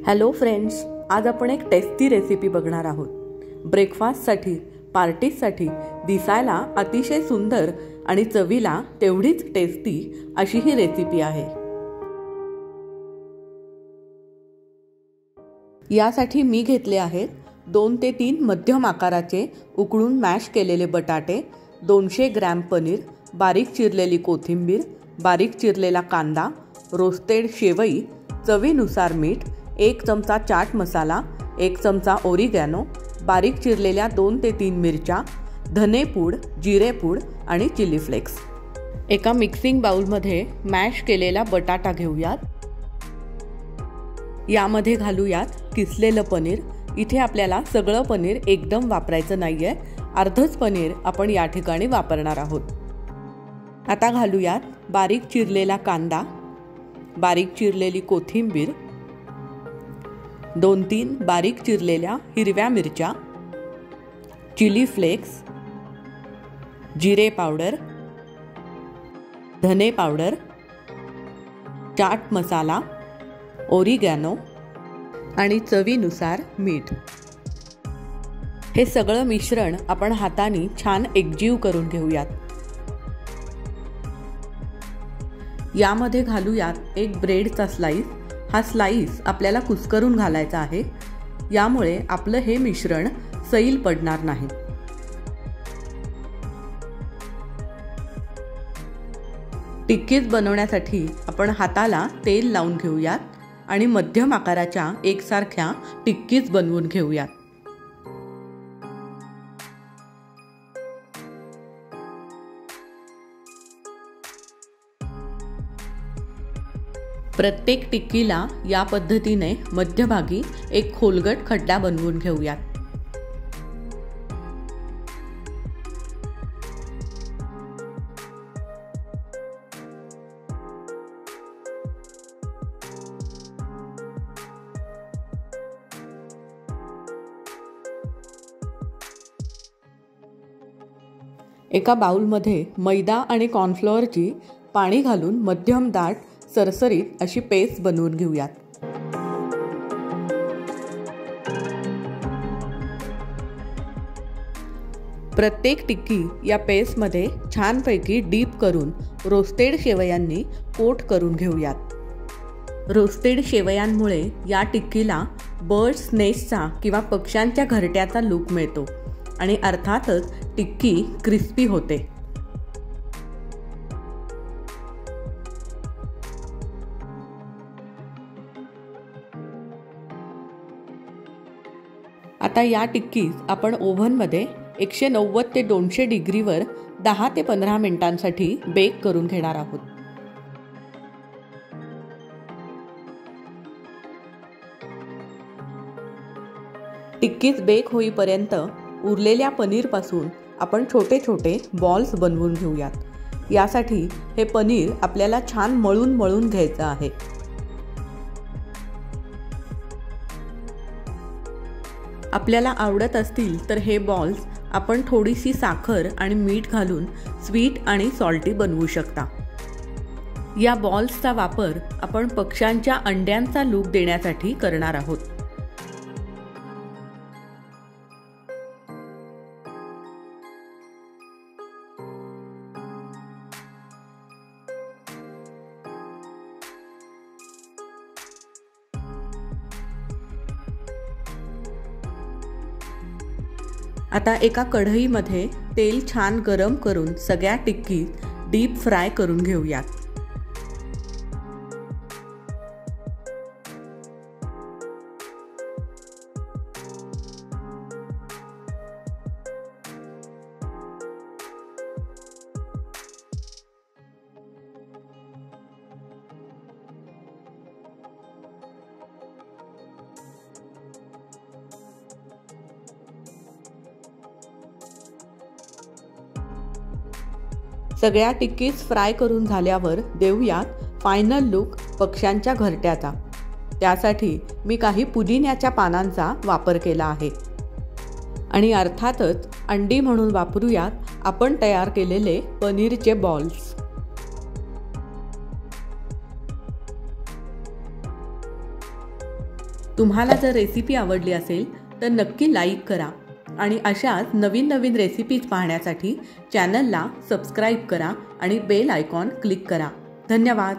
Hello friends, आज आपण एक टेस्टी रेसिपी बघणार आहोत। ब्रेकफास्टसाठी, पार्टीजसाठी दिसायला अतिशय सुंदर आणि चवीला तेवढीच टेस्टी अशी ही रेसिपी आहे। यासाठी मी घेतले आहेत 2 ते 3 मध्यम आकाराचे उकळून मॅश केलेले बटाटे, 200 ग्रॅम पनीर, बारीक चिरलेली कोथिंबीर, बारीक चिरलेला कांदा, रोस्टेड शेवई, चवीनुसार मीठ, 1 चमचा चाट मसाला, 1 चमचा ओरिगॅनो, बारीक चिरलेल्या 2 ते 3 मिरच्या, धनेपूड, जिरेपूड आणि चिली फ्लेक्स। एका मिक्सिंग बाउलमध्ये मॅश केलेला बटाटा घेऊयात। यामध्ये घालूयात किसलेलं पनीर। इथे आपल्याला सगळं पनीर एकदम वापरायचं नाहीये, अर्धच पनीर आपण या ठिकाणी वापरणार आहोत। आता घालूयात बारीक चिरलेला कांदा, बारीक चिरलेली कोथिंबीर, 2-3 बारीक चिरलेल्या हिरव्या मिरच्या, चिली फ्लेक्स, जिरे पावडर, धने पावडर, चाट मसाला, ओरिगॅनो आणि चवीनुसार मीठ। हे सगळं मिश्रण आपण हाताने छान एकजीव करून घेऊयात। यामध्ये घालूयात एक ब्रेडचा स्लाइस। हा स्लाइस आपल्याला कुस्करून घालायचा आहे, यामुळे आपलं हे मिश्रण सैल पडणार नाही। टिक्कीज बनवण्यासाठी आपण हाताला तेल लावून घेऊयात आणि मध्यम आकाराच्या एकसारख्या टिक्कीज बनवून घेऊयात। प्रत्येक टिक्कीला या पद्धतीने मध्यभागी एक खोलगट खड्डा बनवून घेऊयात। एका बाउलमध्ये मैदा आणि कॉर्नफ्लॉवरची पाणी घालून मध्यम दाट सरसरीत अशी पेस्ट बनवून घेऊयात। प्रत्येक टिक्की या पेस्टमध्ये छानपैकी डीप करून रोस्टेड शेवयांनी कोट करून घेऊयात। रोस्टेड शेवयांमुळे या टिक्कीला बर्ड्स नेस्टचा किंवा पक्ष्यांच्या घरट्याचा लूक मिळतो आणि अर्थातच टिक्की क्रिस्पी होते। आता या टिक्कीज आपण ओव्हनमध्ये 190 ते 200 डिग्रीवर 10 ते 15 मिनिटांसाठी बेक करून घेणार आहोत। टिक्कीज बेक होईपर्यंत उरलेल्या पनीरपासून आपण छोटे छोटे बॉल्स बनवून घेऊयात। यासाठी हे पनीर आपल्याला छान मळून घ्यायचं आहे। आपल्याला आवडत असतील तर हे बॉल्स आपण थोडीशी साखर आणि मीठ घालून स्वीट आणि सॉल्टी बनवू शकता। या बॉल्सचा वापर आपण पक्ष्यांच्या अंड्यांचा लूक देण्यासाठी करणार आहोत। आता एका कढईमध्ये तेल छान गरम करून सगळ्या टिक्की डीप फ्राय करून घेऊयात। सगळ्या टिक्कीज फ्राय करून झाल्यावर देऊयात फायनल लूक पक्ष्यांच्या घरट्याचा। त्यासाठी मी काही पुदिन्याच्या पानांचा वापर केला आहे आणि अर्थातच अंडी म्हणून वापरूयात आपण तयार केलेले पनीरचे बॉल्स। तुम्हाला जर रेसिपी आवडली असेल तर नक्की लाईक करा आणि अशाच नवीन नवीन रेसिपीज पाहण्यासाठी चॅनलला सबस्क्राईब करा आणि बेल आयकॉन क्लिक करा. धन्यवाद.